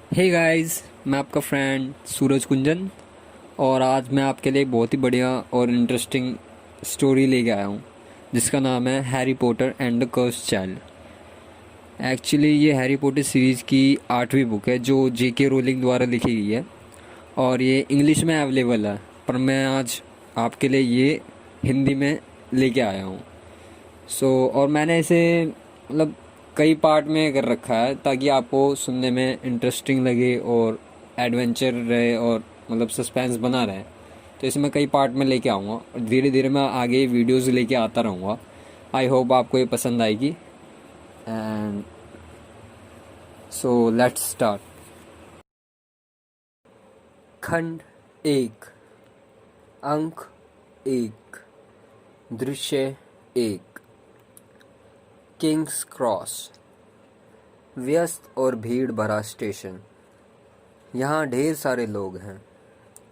Hey guys, मैं आपका friend सूरज कुंजन। और आज मैं आपके लिए एक बहुत ही बढ़िया और इंटरेस्टिंग स्टोरी लेके आया हूँ जिसका नाम है Harry Potter and the cursed child. Actually ये हैरी पॉटर सीरीज़ की 8वीं बुक है जो जेके रोलिंग द्वारा लिखी गई है और ये इंग्लिश में अवेलेबल है, पर मैं आज आपके लिए ये हिंदी में लेके आया हूँ। और मैंने इसे मतलब कई पार्ट में कर रखा है ताकि आपको सुनने में इंटरेस्टिंग लगे और एडवेंचर रहे और मतलब सस्पेंस बना रहे। तो इसे मैं कई पार्ट में लेके आऊँगा और धीरे धीरे मैं आगे वीडियोस लेके आता रहूँगा। आई होप आपको ये पसंद आएगी। And so let's start. खंड 1, अंक 1, दृश्य 1, किंग्स क्रॉस। व्यस्त और भीड़ भरा स्टेशन। यहाँ ढेर सारे लोग हैं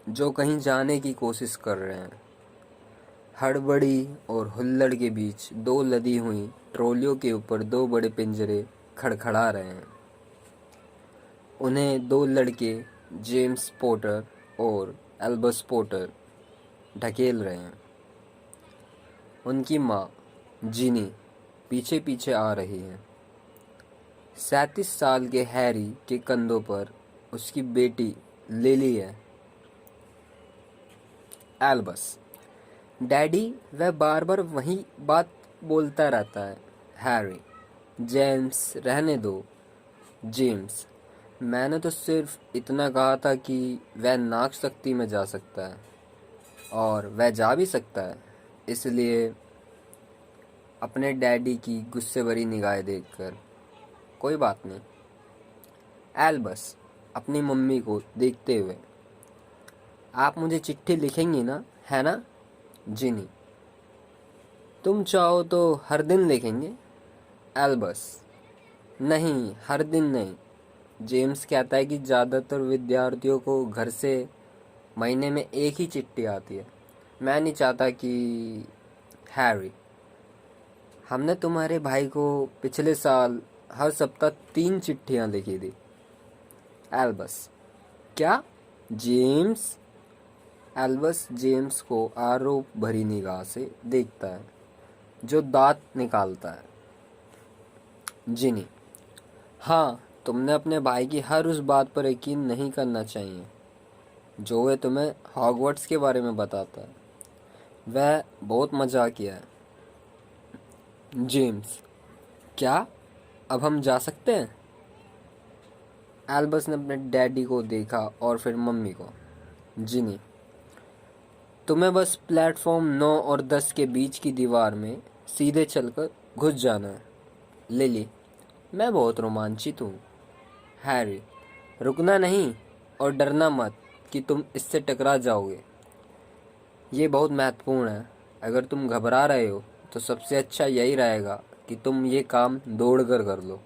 जो कहीं जाने की कोशिश कर रहे हैं। हड़बड़ी और हुल्लड़ के बीच दो लदी हुई ट्रॉलियों के ऊपर दो बड़े पिंजरे खड़खड़ा रहे हैं। उन्हें दो लड़के जेम्स पोटर और एल्बस पोटर ढकेल रहे हैं। उनकी माँ जिनी पीछे पीछे आ रही है। 37 साल के हैरी के कंधों पर उसकी बेटी लिली है। एल्बस: डैडी, वह बार बार वही बात बोलता रहता है। हैरी: जेम्स, रहने दो। जेम्स: मैंने तो सिर्फ इतना कहा था कि वह नाग शक्ति में जा सकता है और वह जा भी सकता है, इसलिए अपने डैडी की गुस्से भरी निगाहें देखकर, कोई बात नहीं। एल्बस अपनी मम्मी को देखते हुए: आप मुझे चिट्ठी लिखेंगी ना, है ना? जिनी: तुम चाहो तो हर दिन लिखेंगे। एल्बस: नहीं, हर दिन नहीं। जेम्स कहता है कि ज़्यादातर विद्यार्थियों को घर से महीने में एक ही चिट्ठी आती है। मैं नहीं चाहता कि। हैरी: हमने तुम्हारे भाई को पिछले साल हर सप्ताह 3 चिट्ठियां लिखी थी। एल्बस: क्या? जेम्स? एल्बस जेम्स को आरोप भरी निगाह से देखता है, जो दांत निकालता है। जिनी: हाँ, तुमने अपने भाई की हर उस बात पर यकीन नहीं करना चाहिए जो वह तुम्हें हॉगवर्ट्स के बारे में बताता है। वह बहुत मजाकिया है। जेम्स: क्या? अब हम जा सकते हैं? एल्बस ने अपने डैडी को देखा और फिर मम्मी को। जिनी: तुम्हें बस प्लेटफॉर्म 9 और 10 के बीच की दीवार में सीधे चलकर घुस जाना है। लिली: मैं बहुत रोमांचित हूँ। हैरी: रुकना नहीं और डरना मत कि तुम इससे टकरा जाओगे। ये बहुत महत्वपूर्ण है। अगर तुम घबरा रहे हो तो सबसे अच्छा यही रहेगा कि तुम ये काम दौड़कर कर लो।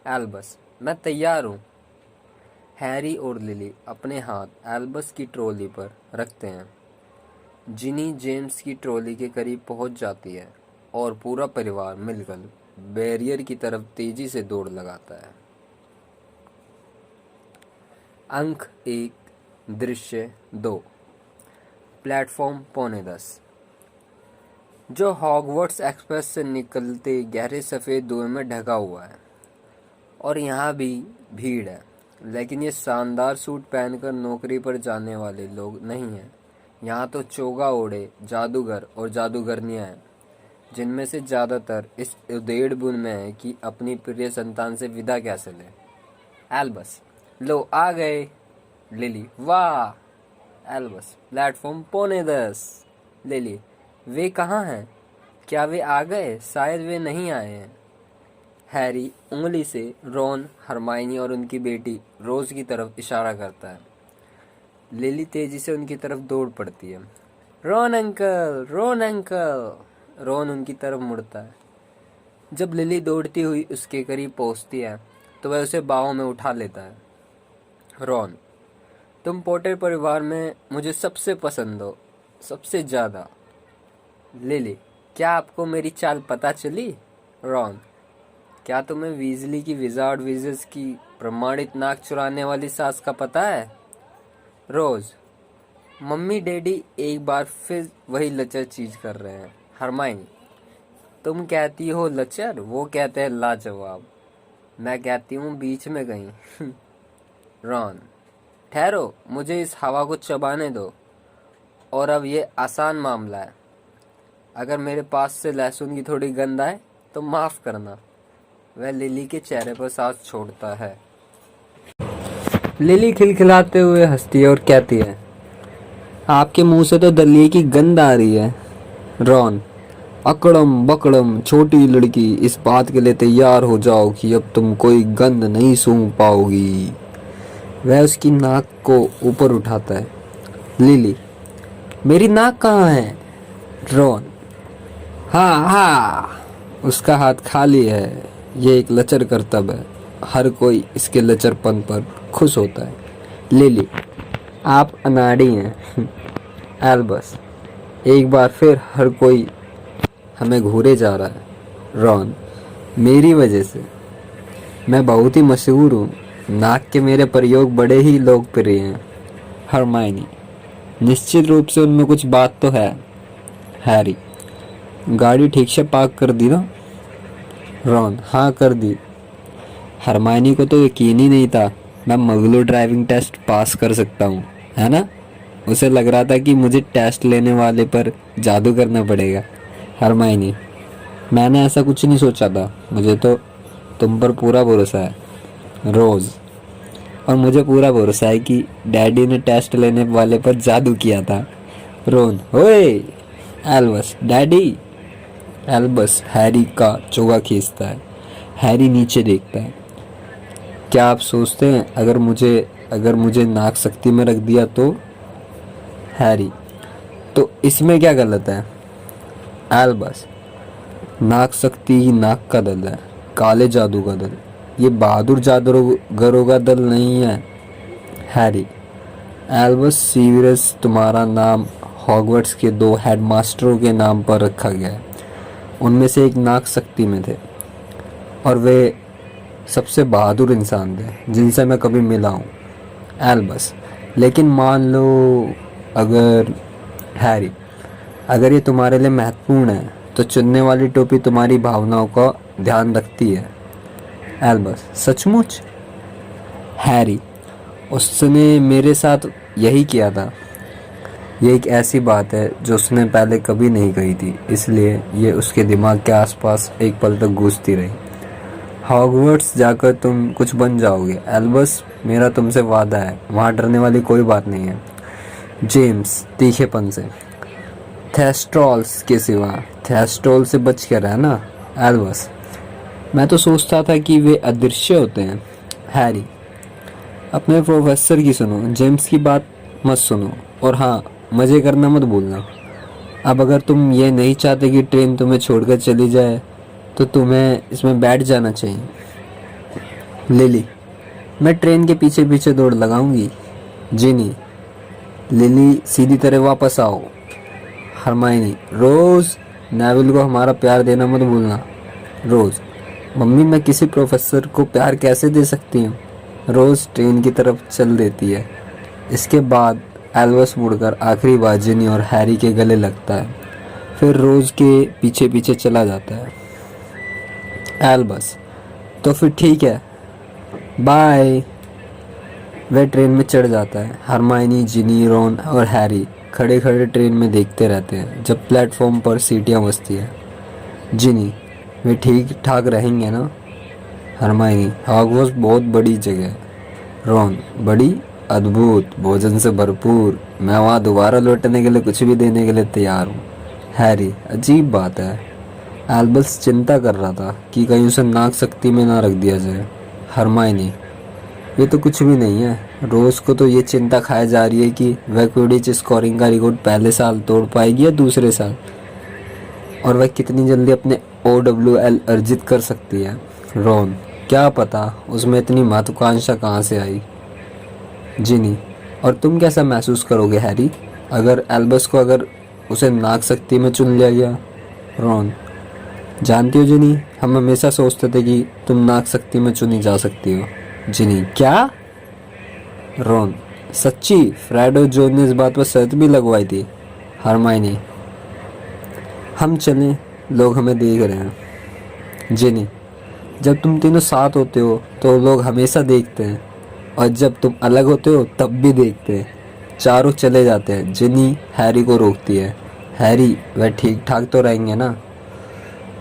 एल्बस: मैं तैयार हूँ। हैरी और लिली अपने हाथ एल्बस की ट्रॉली पर रखते हैं। जिनी जेम्स की ट्रॉली के करीब पहुंच जाती है और पूरा परिवार मिलकर बैरियर की तरफ तेजी से दौड़ लगाता है। अंक 1, दृश्य 2, प्लेटफॉर्म 9:45, जो हॉगवर्ट्स एक्सप्रेस से निकलते गहरे सफ़ेद धुएं में ढका हुआ है। और यहाँ भी भीड़ है, लेकिन ये शानदार सूट पहनकर नौकरी पर जाने वाले लोग नहीं हैं। यहाँ तो चोगा ओढ़े जादूगर और जादूगरनियाँ हैं, जिनमें से ज़्यादातर इस उधेड़-बुन में है कि अपनी प्रिय संतान से विदा कैसे लें। एल्बस: लो आ गए। लिली: वाह। Albus: platform 9:45। लिली: वे कहाँ हैं? क्या वे आ गए? शायद वे नहीं आए हैं। हैरी उंगली से रॉन, हरमाइनी और उनकी बेटी रोज की तरफ इशारा करता है। लिली तेजी से उनकी तरफ दौड़ पड़ती है। Ron uncle, Ron uncle. Ron उनकी तरफ मुड़ता है। जब लिली दौड़ती हुई उसके करीब पहुंचती है तो वह उसे बाहों में उठा लेता है। रॉन: तुम पॉटर परिवार में मुझे सबसे पसंद हो, सबसे ज़्यादा। लिली: क्या आपको मेरी चाल पता चली? रॉन: क्या तुम्हें वीजली की विजार्ड विजेस की प्रमाणित नाक चुराने वाली सास का पता है? रोज। मम्मी डैडी एक बार फिर वही लचर चीज कर रहे हैं। हरमाइनी, तुम कहती हो लचर, वो कहते हैं लाजवाब। मैं कहती हूँ बीच में कहीं। रॉन, ठहरो, मुझे इस हवा को चबाने दो। और अब ये आसान मामला है। अगर मेरे पास से लहसुन की थोड़ी गंध आए तो माफ करना। वह लिली के चेहरे पर सांस छोड़ता है। लिली खिलखिलाते हुए हंसती है और कहती है, आपके मुंह से तो दलिए की गंध आ रही है। रॉन, अकड़म बकड़म छोटी लड़की, इस बात के लिए तैयार हो जाओ कि अब तुम कोई गंध नहीं सूंघ पाओगी। वह उसकी नाक को ऊपर उठाता है। लिली, मेरी नाक कहाँ है? रॉन, हाँ हाँ, उसका हाथ खाली है। ये एक लचर करतब है। हर कोई इसके लचरपन पर खुश होता है। लिली, आप अनाड़ी हैं। एल्बस, एक बार फिर हर कोई हमें घूरे जा रहा है। रॉन, मेरी वजह से। मैं बहुत ही मशहूर हूँ। नाक के मेरे प्रयोग बड़े ही लोकप्रिय हैं। हरमाइनी, निश्चित रूप से उनमें कुछ बात तो है। हैरी, गाड़ी ठीक से पार्क कर दी ना? रॉन, हाँ कर दी। हरमाइनी को तो यकीन ही नहीं था मैं मगलू ड्राइविंग टेस्ट पास कर सकता हूँ, है ना? उसे लग रहा था कि मुझे टेस्ट लेने वाले पर जादू करना पड़ेगा। हरमाइनी, मैंने ऐसा कुछ नहीं सोचा था। मुझे तो तुम पर पूरा भरोसा है। रोज, और मुझे पूरा भरोसा है कि डैडी ने टेस्ट लेने वाले पर जादू किया था। रोन, ओए! Albus, daddy! एल्बस हैरी का चोगा खींचता है। हैरी नीचे देखता है। क्या आप सोचते हैं अगर मुझे नाक शक्ति में रख दिया तो? हैरी, तो इसमें क्या गलत है? एल्बस, नाक शक्ति ही नाक का दल है, काले जादू का दल। ये बहादुर जादूगरों का दल नहीं है। हैरी, एल्बस सीवियस, तुम्हारा नाम हॉगवर्ट्स के 2 हेडमास्टरों के नाम पर रखा गया है। उनमें से एक नाक शक्ति में थे और वे सबसे बहादुर इंसान थे जिनसे मैं कभी मिला हूँ। एल्बस, लेकिन मान लो अगर हैरी, अगर ये तुम्हारे लिए महत्वपूर्ण है तो चुनने वाली टोपी तुम्हारी भावनाओं का ध्यान रखती है। एल्बस, सचमुच? हैरी, उसने मेरे साथ यही किया था। ये एक ऐसी बात है जो उसने पहले कभी नहीं कही थी, इसलिए ये उसके दिमाग के आसपास एक पल तक गूंजती रही। हॉगवर्ट्स जाकर तुम कुछ बन जाओगे एल्बस, मेरा तुमसे वादा है। वहाँ डरने वाली कोई बात नहीं है। जेम्स तीखेपन से, थेस्ट्रॉल्स के सिवा थेस्ट्रॉल से बच कर रहना। एल्बस, मैं तो सोचता था कि वे अदृश्य होते हैं। हैरी, अपने प्रोफेसर की सुनो, जेम्स की बात मत सुनो। और हाँ, मज़े करना मत भूलना। अब अगर तुम ये नहीं चाहते कि ट्रेन तुम्हें छोड़कर चली जाए तो तुम्हें इसमें बैठ जाना चाहिए। लिली, मैं ट्रेन के पीछे पीछे दौड़ लगाऊंगी। जिनी, लिली सीधी तरह वापस आओ। हरमाइनी, रोज, नेविल को हमारा प्यार देना मत भूलना। रोज, मम्मी मैं किसी प्रोफेसर को प्यार कैसे दे सकती हूँ? रोज ट्रेन की तरफ चल देती है। इसके बाद एल्बस मुड़कर आखिरी बार जिनी और हैरी के गले लगता है, फिर रोज के पीछे पीछे चला जाता है। एल्बस, तो फिर ठीक है, बाय। वह ट्रेन में चढ़ जाता है। हरमाइनी, जिनी, रॉन और हैरी खड़े खड़े ट्रेन में देखते रहते हैं जब प्लेटफॉर्म पर सीटियां बजती है। जिनी, वे ठीक ठाक रहेंगे ना? हरमाइनी, हॉगवर्ट्स बहुत बड़ी जगह है। रॉन, बड़ी? अद्भुत, भोजन से भरपूर। मैं वहाँ दोबारा लौटने के लिए कुछ भी देने के लिए तैयार हूँ। हैरी, अजीब बात है। एल्बस चिंता कर रहा था कि कहीं उसे नाक शक्ति में ना रख दिया जाए। हरमाइनी, ये तो कुछ भी नहीं है। रोज को तो ये चिंता खाई जा रही है कि वह क्विडिच स्कोरिंग का रिकॉर्ड पहले साल तोड़ पाएगी या दूसरे साल, और वह कितनी जल्दी अपने OWL अर्जित कर सकती है। रॉन, क्या पता उसमें इतनी महत्वाकांक्षा कहाँ से आई। जिनी, और तुम कैसा महसूस करोगे हैरी अगर एल्बस को उसे नाक शक्ति में चुन लिया गया? रॉन, जानती हो जिनी, हम हमेशा सोचते थे कि तुम नाग शक्ति में चुनी जा सकती हो। जिनी, क्या? रॉन, सच्ची? फ्रेड और जॉन ने इस बात पर शर्त भी लगवाई थी। हरमाइनी, हम चलें, लोग हमें देख रहे हैं। जिनी, जब तुम तीनों साथ होते हो तो लोग हमेशा देखते हैं, और जब तुम अलग होते हो तब भी देखते हैं। चारों चले जाते हैं। जिनी हैरी को रोकती है। हैरी, वह ठीक ठाक तो रहेंगे ना?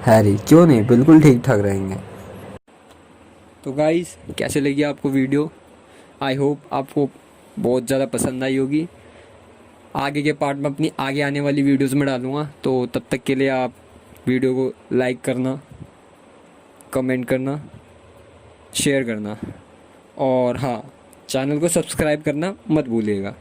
हैरी, क्यों नहीं, बिल्कुल ठीक ठाक रहेंगे। तो गाइस, कैसे लगी आपको वीडियो? आई होप आपको बहुत ज़्यादा पसंद आई होगी। आगे के पार्ट में अपनी आगे आने वाली वीडियोस में डालूँगा, तो तब तक के लिए आप वीडियो को लाइक करना, कमेंट करना, शेयर करना, और हाँ, चैनल को सब्सक्राइब करना मत भूलिएगा।